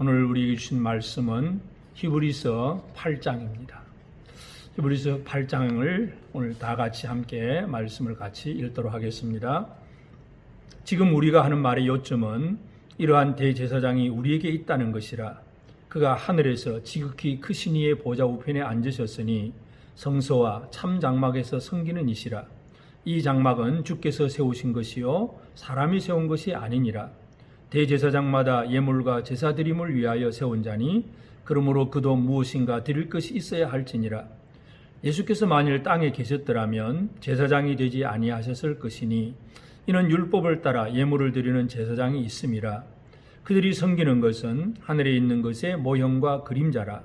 오늘 우리에게 주신 말씀은 히브리서 8장입니다. 히브리서 8장을 오늘 다 같이 함께 말씀을 같이 읽도록 하겠습니다. 지금 우리가 하는 말의 요점은 이러한 대제사장이 우리에게 있다는 것이라. 그가 하늘에서 지극히 크신 이의 보좌 우편에 앉으셨으니 성소와 참 장막에서 섬기는 이시라. 이 장막은 주께서 세우신 것이요 사람이 세운 것이 아니니라. 대제사장마다 예물과 제사드림을 위하여 세운 자니 그러므로 그도 무엇인가 드릴 것이 있어야 할지니라. 예수께서 만일 땅에 계셨더라면 제사장이 되지 아니하셨을 것이니 이는 율법을 따라 예물을 드리는 제사장이 있음이라. 그들이 섬기는 것은 하늘에 있는 것의 모형과 그림자라.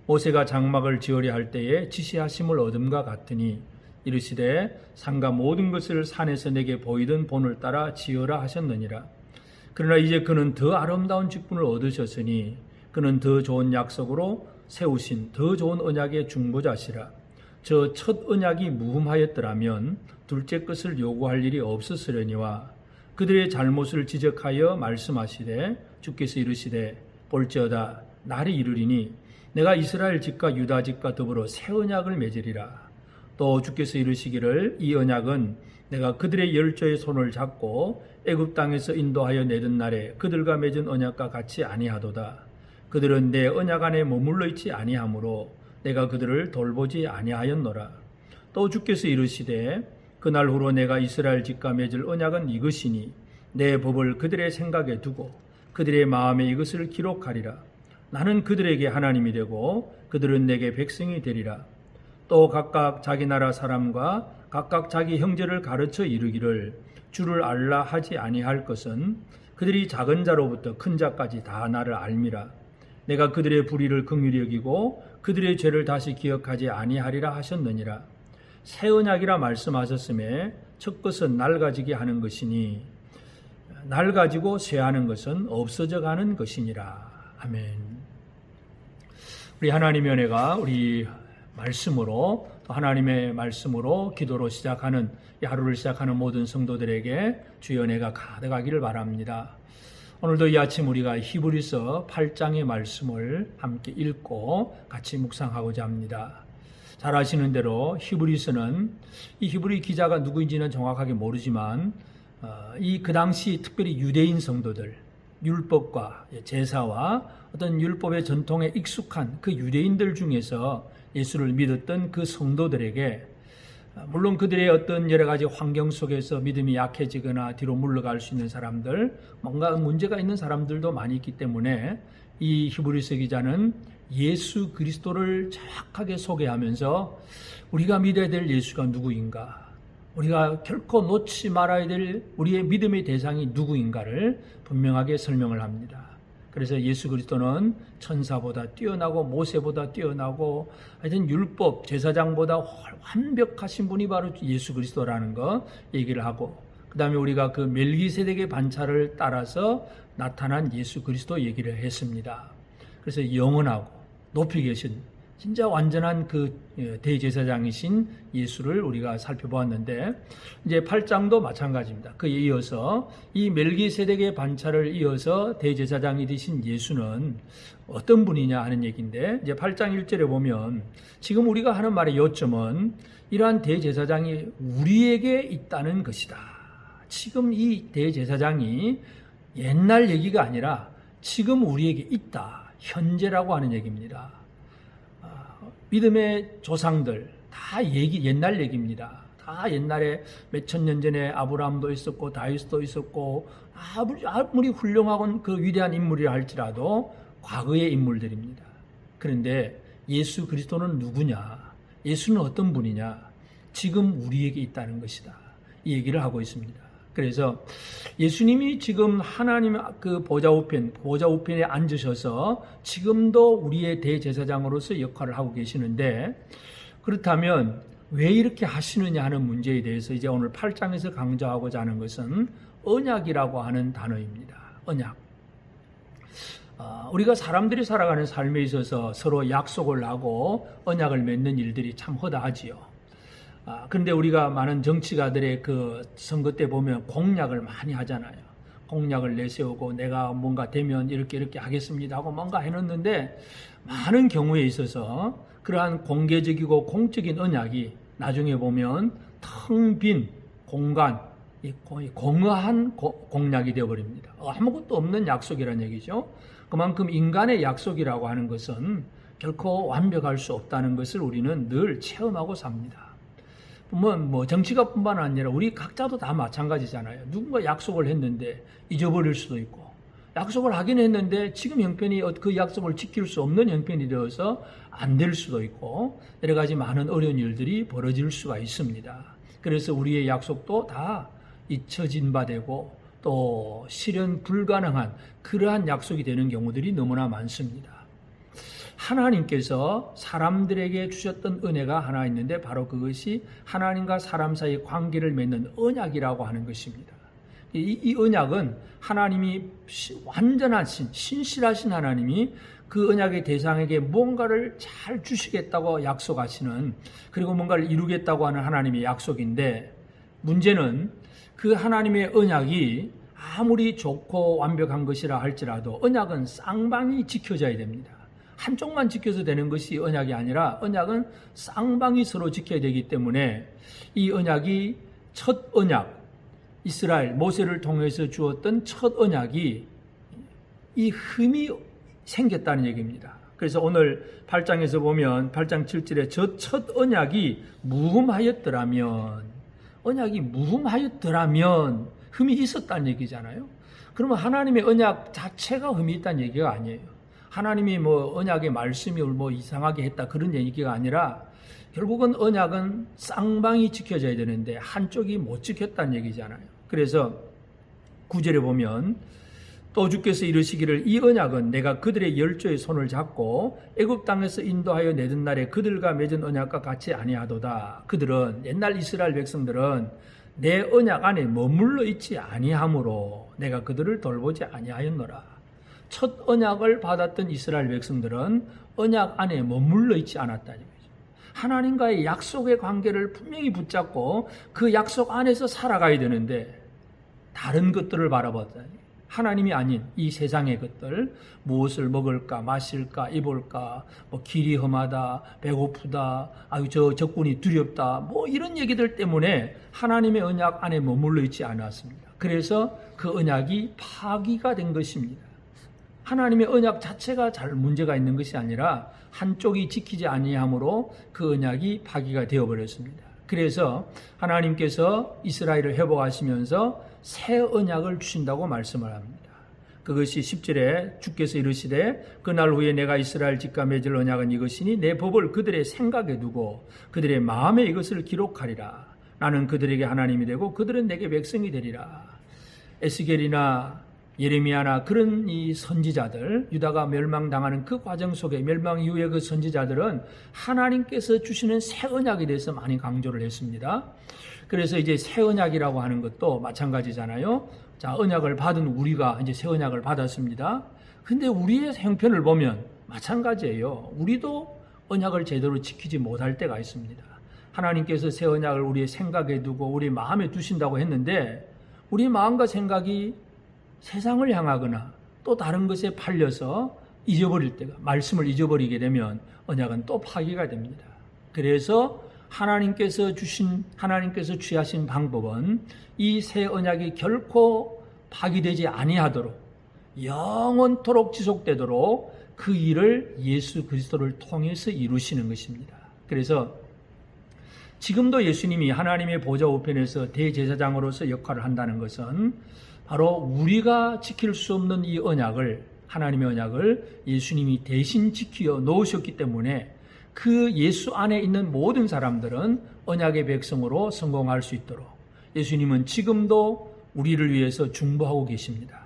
모세가 장막을 지으려 할 때에 지시하심을 얻음과 같으니 이르시되 산과 모든 것을 산에서 내게 보이던 본을 따라 지으라 하셨느니라. 그러나 이제 그는 더 아름다운 직분을 얻으셨으니 그는 더 좋은 약속으로 세우신 더 좋은 언약의 중보자시라. 저 첫 언약이 무흠하였더라면 둘째 것을 요구할 일이 없었으려니와 그들의 잘못을 지적하여 말씀하시되 주께서 이르시되 볼지어다 날이 이르리니 내가 이스라엘 집과 유다 집과 더불어 새 언약을 맺으리라. 또 주께서 이르시기를 이 언약은 내가 그들의 열조의 손을 잡고 애굽 땅에서 인도하여 내던 날에 그들과 맺은 언약과 같이 아니하도다. 그들은 내 언약 안에 머물러 있지 아니하므로 내가 그들을 돌보지 아니하였노라. 또 주께서 이르시되 그날 후로 내가 이스라엘 집과 맺을 언약은 이것이니 내 법을 그들의 생각에 두고 그들의 마음에 이것을 기록하리라. 나는 그들에게 하나님이 되고 그들은 내게 백성이 되리라. 또 각각 자기 나라 사람과 각각 자기 형제를 가르쳐 이르기를 주를 알라 하지 아니할 것은 그들이 작은 자로부터 큰 자까지 다 나를 알미라. 내가 그들의 불의를 긍휼히 여기고 그들의 죄를 다시 기억하지 아니하리라 하셨느니라. 새 언약이라 말씀하셨음에 첫 것은 낡아지게 하는 것이니 낡아지고 쇠하는 것은 없어져 가는 것이니라. 아멘. 우리 하나님의 은혜가 우리 말씀으로 또 하나님의 말씀으로 기도로 시작하는 이 하루를 시작하는 모든 성도들에게 주의 은혜가 가득하기를 바랍니다. 오늘도 이 아침 우리가 히브리서 8장의 말씀을 함께 읽고 같이 묵상하고자 합니다. 잘 아시는 대로 히브리서는 이 히브리 기자가 누구인지는 정확하게 모르지만 그 당시 특별히 유대인 성도들, 율법과 제사와 어떤 율법의 전통에 익숙한 그 유대인들 중에서 예수를 믿었던 그 성도들에게 물론 그들의 어떤 여러 가지 환경 속에서 믿음이 약해지거나 뒤로 물러갈 수 있는 사람들, 뭔가 문제가 있는 사람들도 많이 있기 때문에 이 히브리서 기자는 예수 그리스도를 정확하게 소개하면서 우리가 믿어야 될 예수가 누구인가, 우리가 결코 놓지 말아야 될 우리의 믿음의 대상이 누구인가를 분명하게 설명을 합니다. 그래서 예수 그리스도는 천사보다 뛰어나고 모세보다 뛰어나고 하여튼 율법 제사장보다 완벽하신 분이 바로 예수 그리스도라는 거 얘기를 하고, 그 다음에 우리가 그 멜기세덱의 반차를 따라서 나타난 예수 그리스도 얘기를 했습니다. 그래서 영원하고 높이 계신 진짜 완전한 그 대제사장이신 예수를 우리가 살펴보았는데, 이제 8장도 마찬가지입니다. 그에 이어서 이 멜기세덱의 반차를 이어서 대제사장이 되신 예수는 어떤 분이냐 하는 얘기인데, 이제 8장 1절에 보면 지금 우리가 하는 말의 요점은 이러한 대제사장이 우리에게 있다는 것이다. 지금 이 대제사장이 옛날 얘기가 아니라 지금 우리에게 있다. 현재라고 하는 얘기입니다. 믿음의 조상들 다 옛날 얘기입니다. 다 옛날에 몇천 년 전에 아브라함도 있었고 다윗도 있었고 아무리 훌륭하고 그 위대한 인물이라 할지라도 과거의 인물들입니다. 그런데 예수 그리스도는 누구냐? 예수는 어떤 분이냐? 지금 우리에게 있다는 것이다. 이 얘기를 하고 있습니다. 그래서 예수님이 지금 하나님 그 보좌 우편에 앉으셔서 지금도 우리의 대제사장으로서 역할을 하고 계시는데, 그렇다면 왜 이렇게 하시느냐 하는 문제에 대해서 이제 오늘 8장에서 강조하고자 하는 것은 언약이라고 하는 단어입니다. 언약. 우리가 사람들이 살아가는 삶에 있어서 서로 약속을 하고 언약을 맺는 일들이 참 허다하지요. 그런데 우리가 많은 정치가들의 그 선거 때 보면 공약을 많이 하잖아요. 공약을 내세우고 내가 뭔가 되면 이렇게 하겠습니다 하고 뭔가 해놓는데 많은 경우에 있어서 그러한 공개적이고 공적인 언약이 나중에 보면 텅 빈 공간, 공허한 공약이 되어버립니다. 아무것도 없는 약속이라는 얘기죠. 그만큼 인간의 약속이라고 하는 것은 결코 완벽할 수 없다는 것을 우리는 늘 체험하고 삽니다. 뭐 정치가 뿐만 아니라 우리 각자도 다 마찬가지잖아요. 누군가 약속을 했는데 잊어버릴 수도 있고, 약속을 하긴 했는데 지금 형편이 그 약속을 지킬 수 없는 형편이 되어서 안 될 수도 있고, 여러 가지 많은 어려운 일들이 벌어질 수가 있습니다. 그래서 우리의 약속도 다 잊혀진 바 되고 또 실현 불가능한 그러한 약속이 되는 경우들이 너무나 많습니다. 하나님께서 사람들에게 주셨던 은혜가 하나 있는데 바로 그것이 하나님과 사람 사이의 관계를 맺는 언약이라고 하는 것입니다. 이 언약은 하나님이 완전하신 신실하신 하나님이 그 언약의 대상에게 뭔가를 잘 주시겠다고 약속하시는, 그리고 뭔가를 이루겠다고 하는 하나님의 약속인데, 문제는 그 하나님의 언약이 아무리 좋고 완벽한 것이라 할지라도 언약은 쌍방이 지켜져야 됩니다. 한쪽만 지켜서 되는 것이 언약이 아니라 언약은 쌍방이 서로 지켜야 되기 때문에 이 언약이 첫 언약, 이스라엘 모세를 통해서 주었던 첫 언약이 이 흠이 생겼다는 얘기입니다. 그래서 오늘 8장에서 보면 8장 7절에 저 첫 언약이 무흠하였더라면, 언약이 무흠하였더라면 흠이 있었다는 얘기잖아요. 그러면 하나님의 언약 자체가 흠이 있다는 얘기가 아니에요. 하나님이 뭐 언약의 말씀이 뭐 이상하게 했다 그런 얘기가 아니라 결국은 언약은 쌍방이 지켜져야 되는데 한쪽이 못 지켰다는 얘기잖아요. 그래서 9절에 보면 또 주께서 이르시기를 이 언약은 내가 그들의 열조의 손을 잡고 애굽 땅에서 인도하여 내던 날에 그들과 맺은 언약과 같이 아니하도다. 그들은 옛날 이스라엘 백성들은 내 언약 안에 머물러 있지 아니하므로 내가 그들을 돌보지 아니하였노라. 첫 언약을 받았던 이스라엘 백성들은 언약 안에 머물러 있지 않았다는 거죠. 하나님과의 약속의 관계를 분명히 붙잡고 그 약속 안에서 살아가야 되는데 다른 것들을 바라봤다니, 하나님이 아닌 이 세상의 것들, 무엇을 먹을까 마실까 입을까, 뭐 길이 험하다 배고프다, 아유 저 적군이 두렵다, 뭐 이런 얘기들 때문에 하나님의 언약 안에 머물러 있지 않았습니다. 그래서 그 언약이 파기가 된 것입니다. 하나님의 언약 자체가 잘 문제가 있는 것이 아니라 한쪽이 지키지 아니함으로 그 언약이 파기가 되어버렸습니다. 그래서 하나님께서 이스라엘을 회복하시면서 새 언약을 주신다고 말씀을 합니다. 그것이 10절에 주께서 이르시되 그날 후에 내가 이스라엘 집과 맺을 언약은 이것이니 내 법을 그들의 생각에 두고 그들의 마음에 이것을 기록하리라. 나는 그들에게 하나님이 되고 그들은 내게 백성이 되리라. 에스겔이나 예레미야나 그런 이 선지자들, 유다가 멸망당하는 그 과정 속에 멸망 이후의 그 선지자들은 하나님께서 주시는 새 언약에 대해서 많이 강조를 했습니다. 그래서 이제 새 언약이라고 하는 것도 마찬가지잖아요. 자, 언약을 받은 우리가 이제 새 언약을 받았습니다. 근데 우리의 형편을 보면 마찬가지예요. 우리도 언약을 제대로 지키지 못할 때가 있습니다. 하나님께서 새 언약을 우리의 생각에 두고 우리 마음에 두신다고 했는데 우리 마음과 생각이 세상을 향하거나 또 다른 것에 팔려서 잊어버릴 때가, 말씀을 잊어버리게 되면 언약은 또 파기가 됩니다. 그래서 하나님께서 취하신 방법은 이 새 언약이 결코 파기되지 아니하도록 영원토록 지속되도록 그 일을 예수 그리스도를 통해서 이루시는 것입니다. 그래서 지금도 예수님이 하나님의 보좌 우편에서 대제사장으로서 역할을 한다는 것은 바로 우리가 지킬 수 없는 이 언약을, 하나님의 언약을 예수님이 대신 지켜 놓으셨기 때문에 그 예수 안에 있는 모든 사람들은 언약의 백성으로 성공할 수 있도록 예수님은 지금도 우리를 위해서 중보하고 계십니다.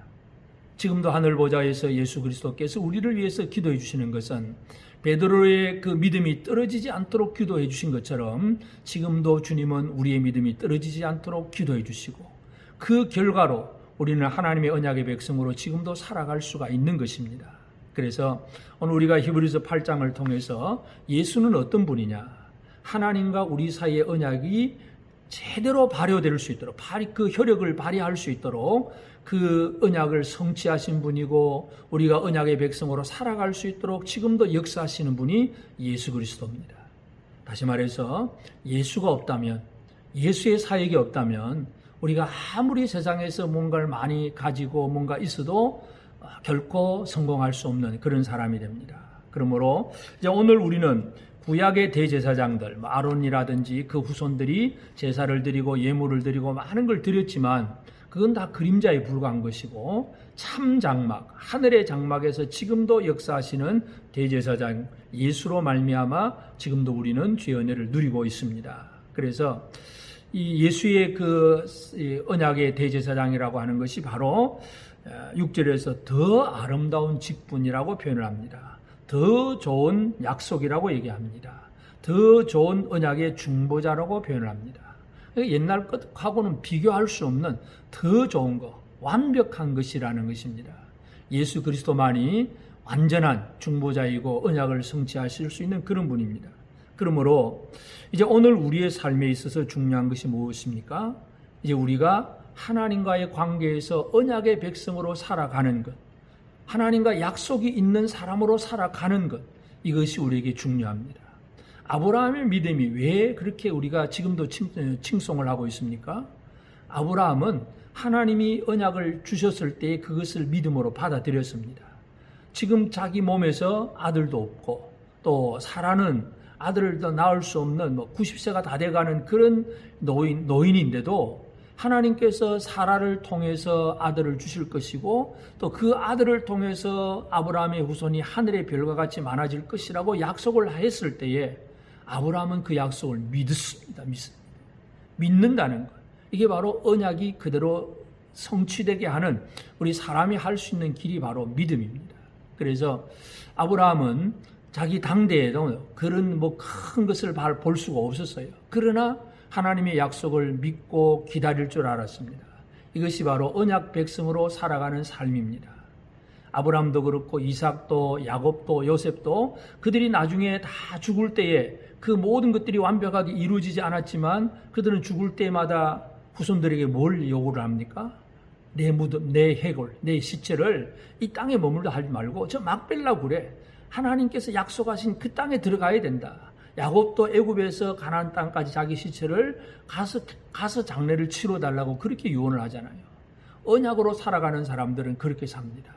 지금도 하늘 보좌에서 예수 그리스도께서 우리를 위해서 기도해 주시는 것은 베드로의 그 믿음이 떨어지지 않도록 기도해 주신 것처럼 지금도 주님은 우리의 믿음이 떨어지지 않도록 기도해 주시고 그 결과로 우리는 하나님의 언약의 백성으로 지금도 살아갈 수가 있는 것입니다. 그래서 오늘 우리가 히브리서 8장을 통해서 예수는 어떤 분이냐, 하나님과 우리 사이의 언약이 제대로 발효될 수 있도록, 그 효력을 발휘할 수 있도록 그 언약을 성취하신 분이고 우리가 언약의 백성으로 살아갈 수 있도록 지금도 역사하시는 분이 예수 그리스도입니다. 다시 말해서 예수가 없다면, 예수의 사역이 없다면 우리가 아무리 세상에서 뭔가를 많이 가지고 뭔가 있어도 결코 성공할 수 없는 그런 사람이 됩니다. 그러므로 이제 오늘 우리는 구약의 대제사장들, 아론이라든지 그 후손들이 제사를 드리고 예물을 드리고 많은 걸 드렸지만 그건 다 그림자에 불과한 것이고 참 장막, 하늘의 장막에서 지금도 역사하시는 대제사장 예수로 말미암아 지금도 우리는 주의 은혜를 누리고 있습니다. 그래서 이 예수의 그 언약의 대제사장이라고 하는 것이 바로 6절에서 더 아름다운 직분이라고 표현을 합니다. 더 좋은 약속이라고 얘기합니다. 더 좋은 언약의 중보자라고 표현을 합니다. 옛날 것하고는 비교할 수 없는 더 좋은 것, 완벽한 것이라는 것입니다. 예수 그리스도만이 완전한 중보자이고 언약을 성취하실 수 있는 그런 분입니다. 그러므로 이제 오늘 우리의 삶에 있어서 중요한 것이 무엇입니까? 이제 우리가 하나님과의 관계에서 언약의 백성으로 살아가는 것, 하나님과 약속이 있는 사람으로 살아가는 것, 이것이 우리에게 중요합니다. 아브라함의 믿음이 왜 그렇게 우리가 지금도 칭송을 하고 있습니까? 아브라함은 하나님이 언약을 주셨을 때 그것을 믿음으로 받아들였습니다. 지금 자기 몸에서 아들도 없고 또 사라는 아들을 더 낳을 수 없는 90세가 다 돼가는 그런 노인인데도 하나님께서 사라를 통해서 아들을 주실 것이고 또 그 아들을 통해서 아브라함의 후손이 하늘의 별과 같이 많아질 것이라고 약속을 했을 때에 아브라함은 그 약속을 믿습니다. 믿는다는 것. 이게 바로 언약이 그대로 성취되게 하는 우리 사람이 할 수 있는 길이 바로 믿음입니다. 그래서 아브라함은 자기 당대에도 그런 큰 것을 볼 수가 없었어요. 그러나 하나님의 약속을 믿고 기다릴 줄 알았습니다. 이것이 바로 언약 백성으로 살아가는 삶입니다. 아브라함도 그렇고 이삭도 야곱도 요셉도 그들이 나중에 다 죽을 때에 그 모든 것들이 완벽하게 이루어지지 않았지만 그들은 죽을 때마다 후손들에게 뭘 요구를 합니까? 내 무덤, 내 해골, 내 시체를 이 땅에 머물러 하지 말고 저 막벨라 굴에 하나님께서 약속하신 그 땅에 들어가야 된다. 야곱도 애굽에서 가나안 땅까지 자기 시체를 가서 장례를 치러달라고 그렇게 유언을 하잖아요. 언약으로 살아가는 사람들은 그렇게 삽니다.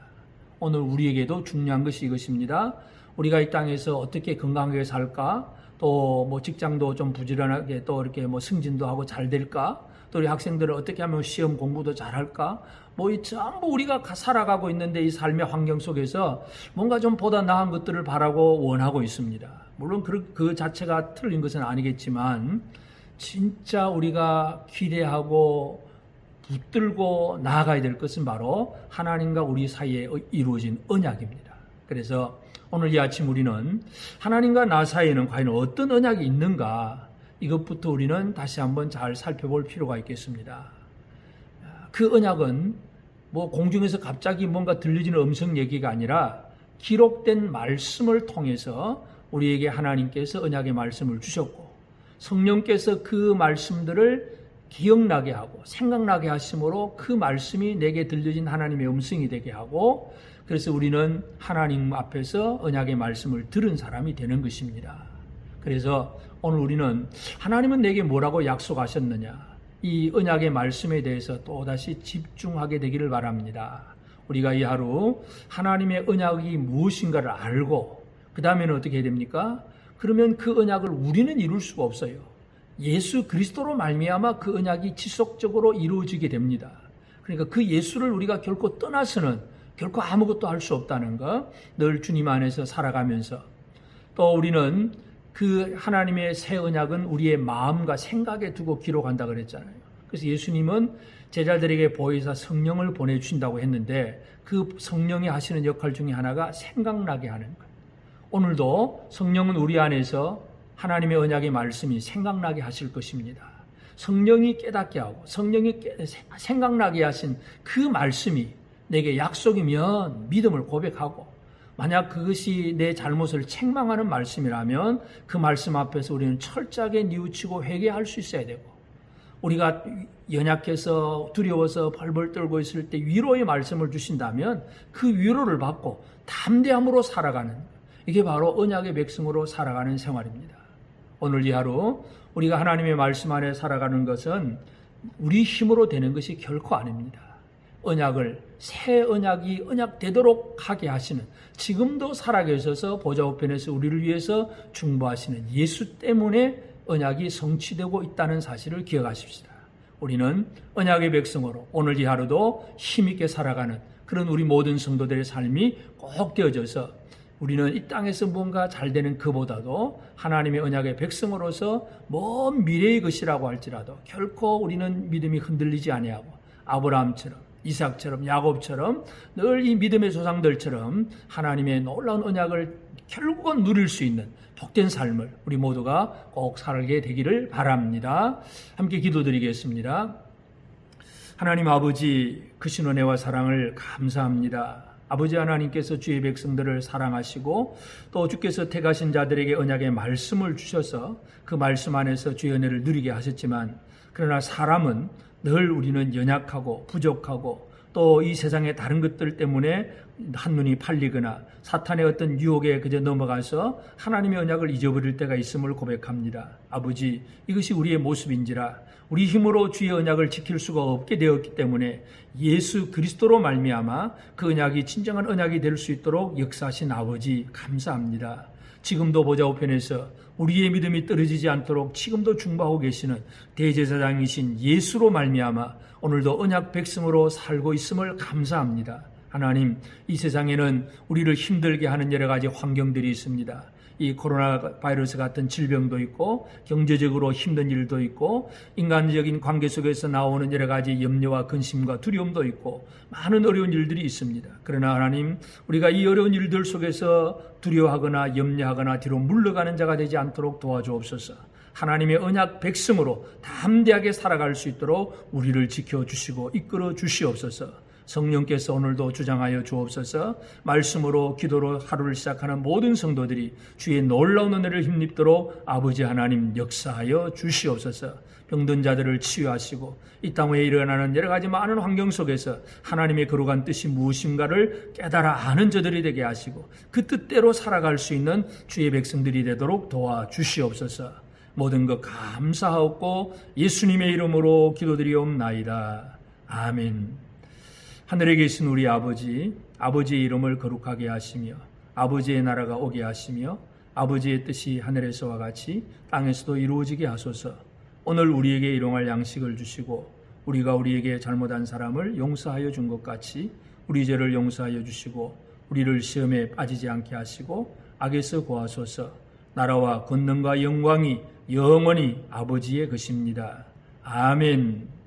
오늘 우리에게도 중요한 것이 이것입니다. 우리가 이 땅에서 어떻게 건강하게 살까? 또 직장도 좀 부지런하게 또 이렇게 승진도 하고 잘 될까? 또 우리 학생들은 어떻게 하면 시험 공부도 잘할까? 이 전부 우리가 살아가고 있는데 이 삶의 환경 속에서 뭔가 좀 보다 나은 것들을 바라고 원하고 있습니다. 물론 그 자체가 틀린 것은 아니겠지만 진짜 우리가 기대하고 붙들고 나아가야 될 것은 바로 하나님과 우리 사이에 이루어진 언약입니다. 그래서 오늘 이 아침 우리는 하나님과 나 사이에는 과연 어떤 언약이 있는가, 이것부터 우리는 다시 한번 잘 살펴볼 필요가 있겠습니다. 그 언약은 공중에서 갑자기 뭔가 들려지는 음성 얘기가 아니라 기록된 말씀을 통해서 우리에게 하나님께서 언약의 말씀을 주셨고 성령께서 그 말씀들을 기억나게 하고 생각나게 하심으로 그 말씀이 내게 들려진 하나님의 음성이 되게 하고, 그래서 우리는 하나님 앞에서 언약의 말씀을 들은 사람이 되는 것입니다. 그래서 오늘 우리는 하나님은 내게 뭐라고 약속하셨느냐, 이 언약의 말씀에 대해서 또다시 집중하게 되기를 바랍니다. 우리가 이 하루 하나님의 언약이 무엇인가를 알고 그 다음에는 어떻게 해야 됩니까? 그러면 그 언약을 우리는 이룰 수가 없어요. 예수 그리스도로 말미암아 그 언약이 지속적으로 이루어지게 됩니다. 그러니까 그 예수를 우리가 결코 떠나서는 결코 아무것도 할 수 없다는 것, 늘 주님 안에서 살아가면서 또 우리는 그 하나님의 새 언약은 우리의 마음과 생각에 두고 기록한다 그랬잖아요. 그래서 예수님은 제자들에게 보혜사 성령을 보내주신다고 했는데 그 성령이 하시는 역할 중에 하나가 생각나게 하는 것. 오늘도 성령은 우리 안에서 하나님의 언약의 말씀이 생각나게 하실 것입니다. 성령이 깨닫게 하고 성령이 생각나게 하신 그 말씀이 내게 약속이면 믿음을 고백하고, 만약 그것이 내 잘못을 책망하는 말씀이라면 그 말씀 앞에서 우리는 철저하게 뉘우치고 회개할 수 있어야 되고, 우리가 연약해서 두려워서 벌벌 떨고 있을 때 위로의 말씀을 주신다면 그 위로를 받고 담대함으로 살아가는, 이게 바로 언약의 백성으로 살아가는 생활입니다. 오늘 이 하루 우리가 하나님의 말씀 안에 살아가는 것은 우리 힘으로 되는 것이 결코 아닙니다. 언약을, 새 언약이 언약 되도록 하게 하시는, 지금도 살아계셔서 보좌 우편에서 우리를 위해서 중보하시는 예수 때문에 언약이 성취되고 있다는 사실을 기억하십시다. 우리는 언약의 백성으로 오늘 이 하루도 힘있게 살아가는 그런 우리 모든 성도들의 삶이 꼭 되어져서 우리는 이 땅에서 뭔가 잘 되는 그보다도 하나님의 언약의 백성으로서 먼 미래의 것이라고 할지라도 결코 우리는 믿음이 흔들리지 아니하고 아브라함처럼, 이삭처럼, 야곱처럼 늘 이 믿음의 조상들처럼 하나님의 놀라운 언약을 결국은 누릴 수 있는 복된 삶을 우리 모두가 꼭 살게 되기를 바랍니다. 함께 기도드리겠습니다. 하나님 아버지, 크신 은혜와 사랑을 감사합니다. 아버지 하나님께서 주의 백성들을 사랑하시고 또 주께서 택하신 자들에게 언약의 말씀을 주셔서 그 말씀 안에서 주의 은혜를 누리게 하셨지만, 그러나 사람은 늘 우리는 연약하고 부족하고 또 이 세상의 다른 것들 때문에 한눈이 팔리거나 사탄의 어떤 유혹에 그저 넘어가서 하나님의 언약을 잊어버릴 때가 있음을 고백합니다. 아버지, 이것이 우리의 모습인지라 우리 힘으로 주의 언약을 지킬 수가 없게 되었기 때문에 예수 그리스도로 말미암아 그 언약이 진정한 언약이 될 수 있도록 역사하신 아버지 감사합니다. 지금도 보좌 우편에서 우리의 믿음이 떨어지지 않도록 지금도 중보하고 계시는 대제사장이신 예수로 말미암아 오늘도 언약 백성으로 살고 있음을 감사합니다. 하나님, 이 세상에는 우리를 힘들게 하는 여러 가지 환경들이 있습니다. 이 코로나 바이러스 같은 질병도 있고 경제적으로 힘든 일도 있고 인간적인 관계 속에서 나오는 여러 가지 염려와 근심과 두려움도 있고 많은 어려운 일들이 있습니다. 그러나 하나님, 우리가 이 어려운 일들 속에서 두려워하거나 염려하거나 뒤로 물러가는 자가 되지 않도록 도와주옵소서. 하나님의 언약 백성으로 담대하게 살아갈 수 있도록 우리를 지켜주시고 이끌어 주시옵소서. 성령께서 오늘도 주장하여 주옵소서. 말씀으로 기도로 하루를 시작하는 모든 성도들이 주의 놀라운 은혜를 힘입도록 아버지 하나님 역사하여 주시옵소서. 병든 자들을 치유하시고 이 땅 위에 일어나는 여러 가지 많은 환경 속에서 하나님의 거룩한 뜻이 무엇인가를 깨달아 아는 자들이 되게 하시고 그 뜻대로 살아갈 수 있는 주의 백성들이 되도록 도와주시옵소서. 모든 것 감사하옵고 예수님의 이름으로 기도드리옵나이다. 아멘. 하늘에 계신 우리 아버지, 아버지의 이름을 거룩하게 하시며 아버지의 나라가 오게 하시며 아버지의 뜻이 하늘에서와 같이 땅에서도 이루어지게 하소서. 오늘 우리에게 일용할 양식을 주시고 우리가 우리에게 잘못한 사람을 용서하여 준 것 같이 우리 죄를 용서하여 주시고 우리를 시험에 빠지지 않게 하시고 악에서 구하소서. 나라와 권능과 영광이 영원히 아버지의 것입니다. 아멘.